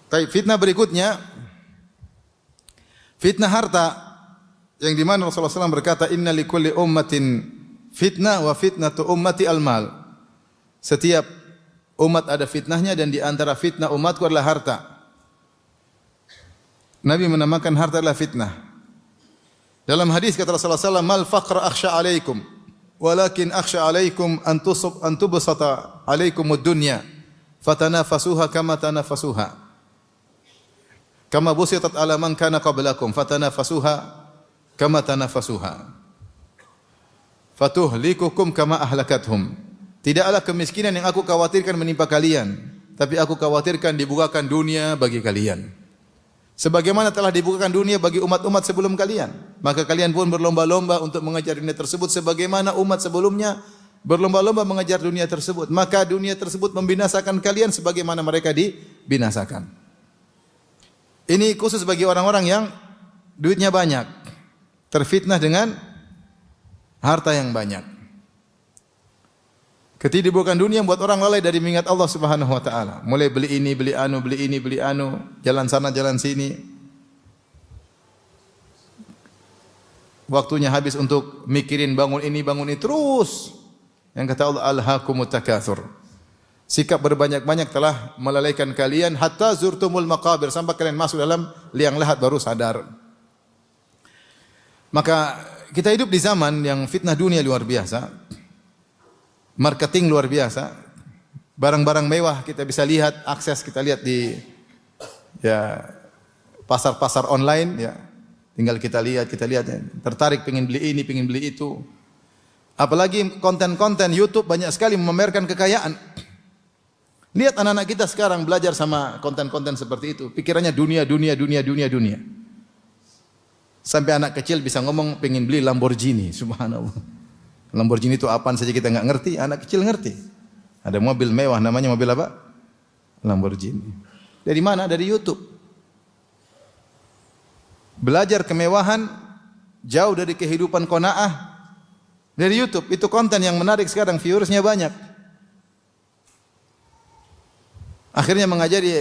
Baik, fitnah berikutnya, fitnah harta, yang di mana Rasulullah SAW berkata, Inna likulli ummatin fitnah wa fitnatu ummati al-mal. Setiap umat ada fitnahnya dan di antara fitnah umatku adalah harta. Nabi menamakan harta adalah fitnah. Dalam hadis kata Rasulullah SAW, Mal faqra akhsha alaikum, walakin akhsha alaikum an tubsata alaikum ad-dunya, fatanafasuha kama tanafasuha. Kama busitat ala man kana qablakum fatanafasuha kama tanafasuha fatuhlikukum kama ahlakathum. Tidaklah kemiskinan yang aku khawatirkan menimpa kalian, tapi aku khawatirkan dibukakan dunia bagi kalian. Sebagaimana telah dibukakan dunia bagi umat-umat sebelum kalian, maka kalian pun berlomba-lomba untuk mengejar dunia tersebut sebagaimana umat sebelumnya berlomba-lomba mengejar dunia tersebut. Maka dunia tersebut membinasakan kalian sebagaimana mereka dibinasakan. Ini khusus bagi orang-orang yang duitnya banyak, terfitnah dengan harta yang banyak. Ketidakhadiran dunia membuat orang lalai dari mengingat Allah Subhanahu wa taala. Mulai beli ini, beli anu, beli ini, beli anu, jalan sana, jalan sini. Waktunya habis untuk mikirin bangun ini, bangun ini terus. Yang kata Allah, alhaakumut takatsur. Sikap berbanyak-banyak telah melalaikan kalian hatta zurtumul maqabir, sampai kalian masuk dalam liang lahat baru sadar. Maka kita hidup di zaman yang fitnah dunia luar biasa. Marketing luar biasa. Barang-barang mewah kita bisa lihat, akses kita lihat di pasar-pasar online ya. Tinggal kita lihat ya. Tertarik pengen beli ini, pengen beli itu. Apalagi konten-konten YouTube banyak sekali memamerkan kekayaan. Lihat anak-anak kita sekarang belajar sama konten-konten seperti itu. Pikirannya dunia. Sampai anak kecil bisa ngomong pengen beli Lamborghini. Subhanallah. Lamborghini itu apaan saja kita enggak ngerti, anak kecil ngerti. Ada mobil mewah namanya mobil apa? Lamborghini. Dari mana? Dari YouTube. Belajar kemewahan jauh dari kehidupan qanaah dari YouTube. Itu konten yang menarik sekarang, viewersnya banyak. Akhirnya mengajari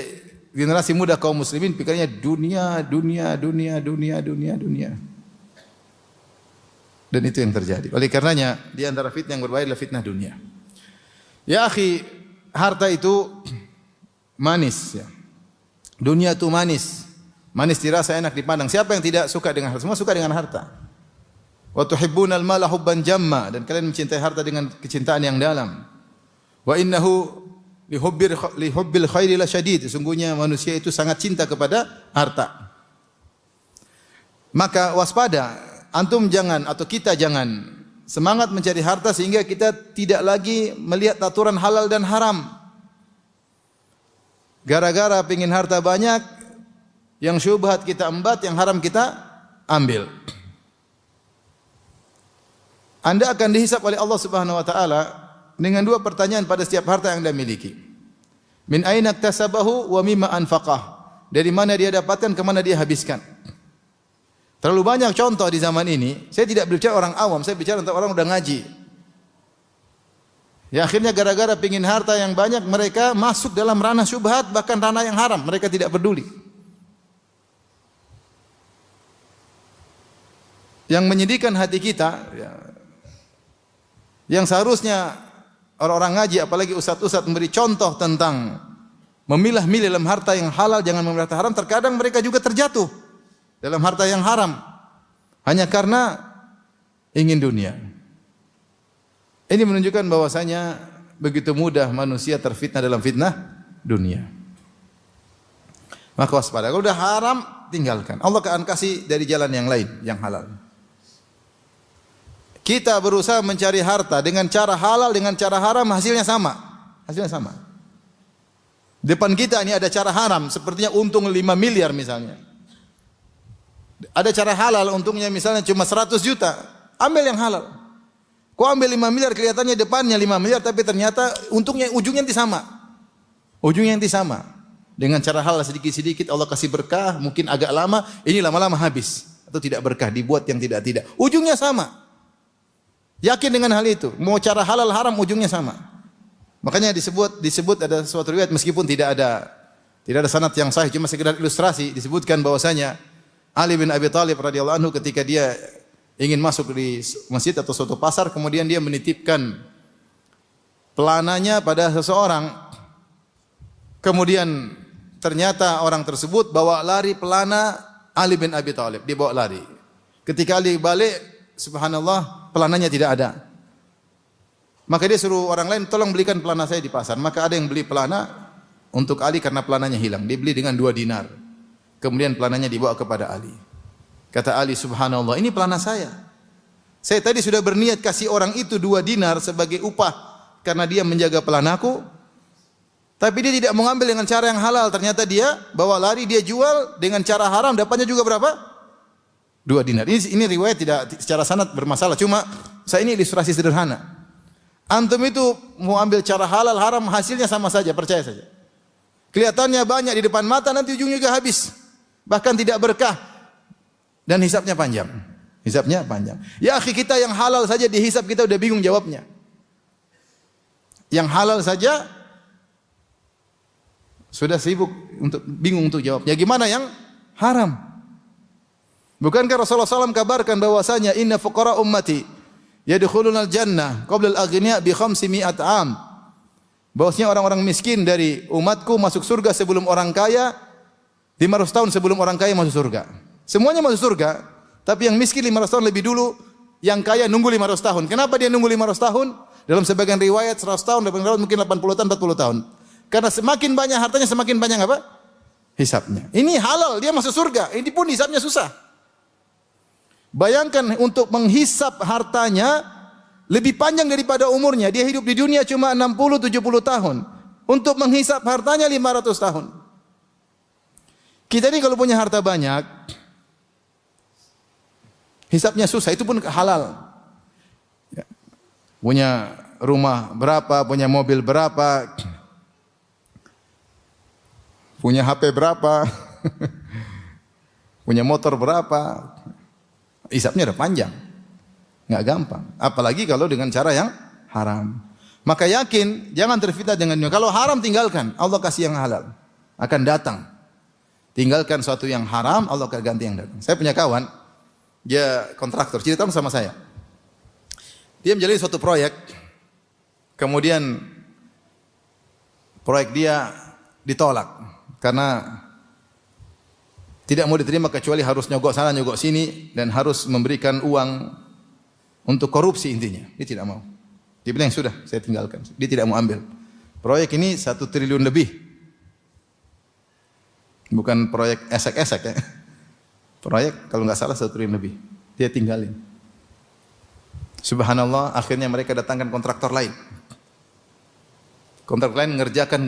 generasi muda kaum muslimin pikirnya dunia. Dan itu yang terjadi. Oleh karenanya di antara fitnah yang berbahaya adalah fitnah dunia. Ya akhi, harta itu manis ya. Dunia itu manis. Manis dirasa, enak dipandang. Siapa yang tidak suka dengan harta? Semua suka dengan harta. Wa tuhibbunal mala hubban jamma, dan kalian mencintai harta dengan kecintaan yang dalam. Wa innahu lihubbil khairi la syadid. Sesungguhnya manusia itu sangat cinta kepada harta. Maka waspada, antum jangan atau kita jangan semangat mencari harta sehingga kita tidak lagi melihat aturan halal dan haram. Gara-gara pengin harta banyak, yang syubhat kita embat, yang haram kita ambil. Anda akan dihisab oleh Allah Subhanahu wa taala dengan dua pertanyaan pada setiap harta yang Anda miliki. Min aina iktasabahu wa mimma anfaqah. Dari mana dia dapatkan, ke mana dia habiskan. Terlalu banyak contoh di zaman ini. Saya tidak berbicara orang awam, saya bicara untuk orang udah ngaji. Ya akhirnya gara-gara pengin harta yang banyak, mereka masuk dalam ranah syubhat, bahkan ranah yang haram. Mereka tidak peduli. Yang menyedihkan hati kita, yang seharusnya orang-orang ngaji, apalagi ustaz-ustaz memberi contoh tentang memilah-milih dalam harta yang halal, jangan memilih harta haram. Terkadang mereka juga terjatuh dalam harta yang haram hanya karena ingin dunia. Ini menunjukkan bahwasanya begitu mudah manusia terfitnah dalam fitnah dunia. Maka waspada. Kalau sudah haram, tinggalkan. Allah akan kasih dari jalan yang lain, yang halal. Kita berusaha mencari harta dengan cara halal, dengan cara haram, hasilnya sama. Hasilnya sama. Depan kita ini ada cara haram, sepertinya untung 5 miliar misalnya. Ada cara halal, untungnya misalnya cuma 100 juta. Ambil yang halal. Kau ambil 5 miliar, kelihatannya depannya 5 miliar, tapi ternyata untungnya ujungnya nanti sama. Ujungnya nanti sama. Dengan cara halal sedikit-sedikit Allah kasih berkah, mungkin agak lama, ini lama-lama habis. Atau tidak berkah, dibuat yang tidak-tidak. Ujungnya sama. Yakin dengan hal itu. Mau cara halal haram ujungnya sama. Makanya disebut ada suatu riwayat meskipun tidak ada Tidak ada sanad yang sahih, cuma sekedar ilustrasi disebutkan bahwasanya Ali bin Abi Thalib radhiyallahu anhu ketika dia ingin masuk di masjid atau suatu pasar, kemudian dia menitipkan pelananya pada seseorang. Kemudian ternyata orang tersebut bawa lari pelana Ali bin Abi Thalib, dia bawa lari. Ketika Ali balik, subhanallah, pelananya tidak ada. Maka dia suruh orang lain, tolong belikan pelana saya di pasar. Maka ada yang beli pelana untuk Ali karena pelananya hilang. Dia beli dengan 2 dinar. Kemudian pelananya dibawa kepada Ali. Kata Ali, subhanallah, ini pelana saya. Saya tadi sudah berniat kasih orang itu 2 dinar sebagai upah karena dia menjaga pelanaku. Tapi dia tidak mau ambil dengan cara yang halal. Ternyata dia bawa lari, dia jual dengan cara haram. Dapatnya juga berapa? 2 dinar. Ini riwayat tidak secara sanad bermasalah. Cuma saya ini ilustrasi sederhana. Antum itu mau ambil cara halal haram, hasilnya sama saja, percaya saja. Kelihatannya banyak di depan mata, nanti ujungnya juga habis. Bahkan tidak berkah. Dan hisapnya panjang. Hisapnya panjang. Ya akhi, kita yang halal saja dihisap kita udah bingung jawabnya. Yang halal saja sudah sibuk untuk bingung untuk jawab. Ya gimana yang haram? Bukankah Rasulullah SAW kabarkan bahwasanya inna fuqara ummati yadkhulunal jannah qabla al-aghniya bi 500 am. Bahwasanya orang-orang miskin dari umatku masuk surga sebelum orang kaya 500 tahun sebelum orang kaya masuk surga. Semuanya masuk surga, tapi yang miskin 500 tahun lebih dulu, yang kaya nunggu 500 tahun. Kenapa dia nunggu 500 tahun? Dalam sebagian riwayat 100 tahun, dalam riwayat mungkin 80 tahun, 40 tahun. Karena semakin banyak hartanya, semakin banyak apa? Hisapnya. Ini halal, dia masuk surga. Ini pun hisapnya susah. Bayangkan untuk menghisap hartanya lebih panjang daripada umurnya. Dia hidup di dunia cuma 60-70 tahun. Untuk menghisap hartanya 500 tahun. Kita ini kalau punya harta banyak, hisapnya susah, itu pun halal. Ya. Punya rumah berapa, punya mobil berapa, punya HP berapa, punya motor berapa, hisapnya udah panjang. Enggak gampang. Apalagi kalau dengan cara yang haram. Maka yakin, jangan terfitnah dengan dunia. Kalau haram tinggalkan, Allah kasih yang halal. Akan datang. Tinggalkan sesuatu yang haram, Allah akan ganti yang datang. Saya punya kawan, dia kontraktor, cerita sama saya. Dia menjalani suatu proyek, kemudian proyek dia ditolak karena tidak mau diterima kecuali harus nyogok sana nyogok sini dan harus memberikan uang untuk korupsi intinya. Dia tidak mau. Dia bilang sudah, saya tinggalkan. Dia tidak mau ambil. Proyek ini 1 triliun lebih. Bukan proyek esek-esek ya. Proyek kalau nggak salah 1 triliun lebih. Dia tinggalin. Subhanallah, akhirnya mereka datangkan kontraktor lain. Kontraktor lain ngerjakan,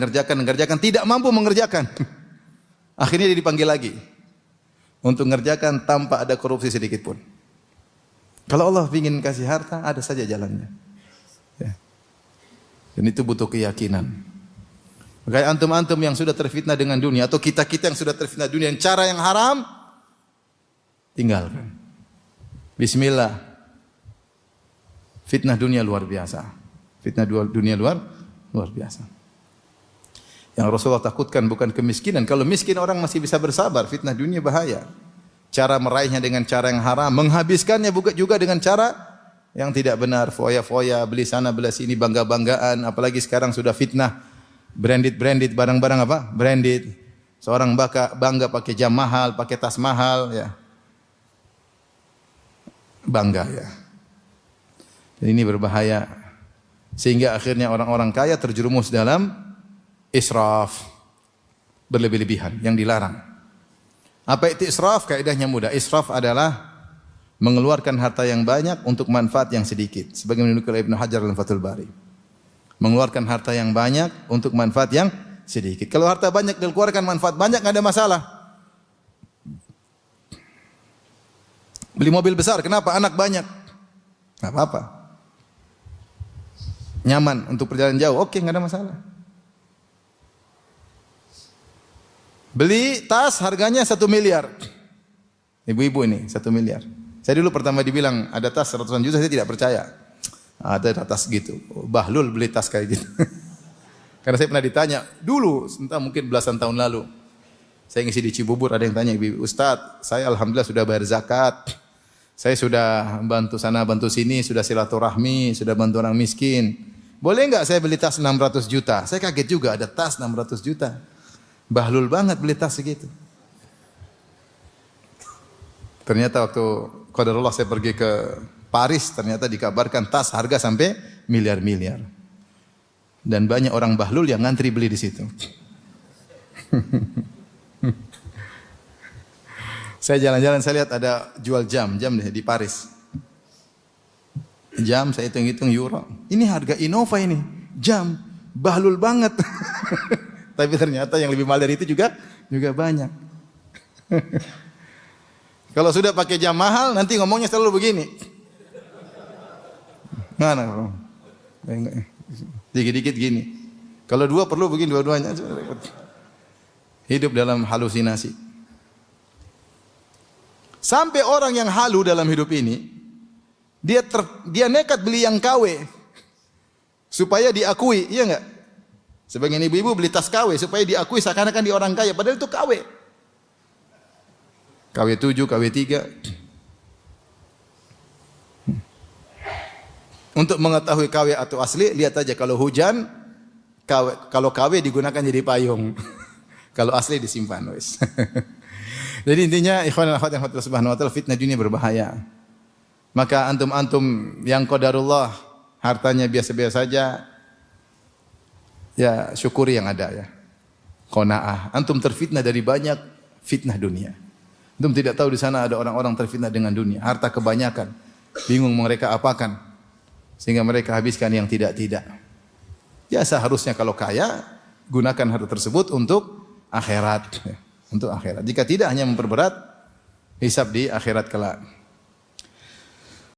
tidak mampu mengerjakan. Akhirnya dia dipanggil lagi untuk mengerjakan tanpa ada korupsi sedikit pun. Kalau Allah ingin kasih harta, ada saja jalannya. Ya. Dan itu butuh keyakinan. Makanya antum-antum yang sudah terfitnah dengan dunia, atau kita-kita yang sudah terfitnah dunia, yang cara yang haram, tinggalkan. Bismillah. Fitnah dunia luar biasa. Fitnah dunia luar biasa. Yang Rasulullah takutkan bukan kemiskinan. Kalau miskin orang masih bisa bersabar, fitnah dunia bahaya. Cara meraihnya dengan cara yang haram, menghabiskannya juga dengan cara yang tidak benar, foya-foya, beli sana beli sini, bangga-banggaan, apalagi sekarang sudah fitnah branded barang-barang apa? Branded. Seorang bangga pakai jam mahal, pakai tas mahal ya. Bangga ya. Dan ini berbahaya sehingga akhirnya orang-orang kaya terjerumus dalam israf, berlebih-lebihan yang dilarang. Apa itu israf? Kaidahnya mudah. Israf adalah mengeluarkan harta yang banyak untuk manfaat yang sedikit. Sebagaimana dinukil oleh Ibnu Hajar dalam Fathul Bari. Mengeluarkan harta yang banyak untuk manfaat yang sedikit. Kalau harta banyak dikeluarkan manfaat banyak enggak ada masalah. Beli mobil besar, kenapa? Anak banyak. Enggak apa-apa. Nyaman untuk perjalanan jauh, oke, enggak ada masalah. Beli tas harganya 1 miliar. Ibu-ibu ini 1 miliar. Saya dulu pertama dibilang ada tas ratusan juta, saya tidak percaya. Ada tas gitu. Bahlul beli tas kayak gitu. Karena saya pernah ditanya dulu, entah mungkin belasan tahun lalu. Saya ngisi di Cibubur, ada yang tanya, Ustadz, saya alhamdulillah sudah bayar zakat. Saya sudah bantu sana, bantu sini, sudah silaturahmi, sudah bantu orang miskin. Boleh enggak saya beli tas 600 juta? Saya kaget juga ada tas 600 juta. Bahlul banget beli tas segitu. Ternyata waktu qadarullah saya pergi ke Paris, ternyata dikabarkan tas harga sampai miliar-miliar. Dan banyak orang bahlul yang ngantri beli di situ. Saya jalan-jalan, saya lihat ada jual jam di Paris. Jam saya hitung-hitung euro. Ini harga Innova ini, jam bahlul banget. Tapi ternyata yang lebih mahal dari itu juga banyak. Kalau sudah pakai jam mahal, nanti ngomongnya selalu begini. Mana? Dikit-dikit gini. Kalau dua perlu begini dua-duanya. Hidup dalam halusinasi. Sampai orang yang halu dalam hidup ini, dia nekat beli yang KW supaya diakui, iya enggak? Sebagian ibu-ibu beli tas KW supaya diakui seakan-akan dia orang kaya, padahal itu KW. KW 7, KW 3. Untuk mengetahui KW atau asli, lihat aja kalau hujan, kalau KW digunakan jadi payung. Kalau asli disimpan, wis. Jadi intinya ikhwan dan akhwat yang Allah Subhanahu wa taala, fitnah dunia berbahaya. Maka antum-antum yang qadarullah hartanya biasa-biasa saja, ya syukuri yang ada ya. Qanaah. Antum terfitnah dari banyak fitnah dunia. Antum tidak tahu di sana ada orang-orang terfitnah dengan dunia, harta kebanyakan. Bingung mereka apakan sehingga mereka habiskan yang tidak-tidak. Ya seharusnya kalau kaya gunakan harta tersebut untuk akhirat, ya, untuk akhirat. Jika tidak hanya memperberat hisab di akhirat kelak.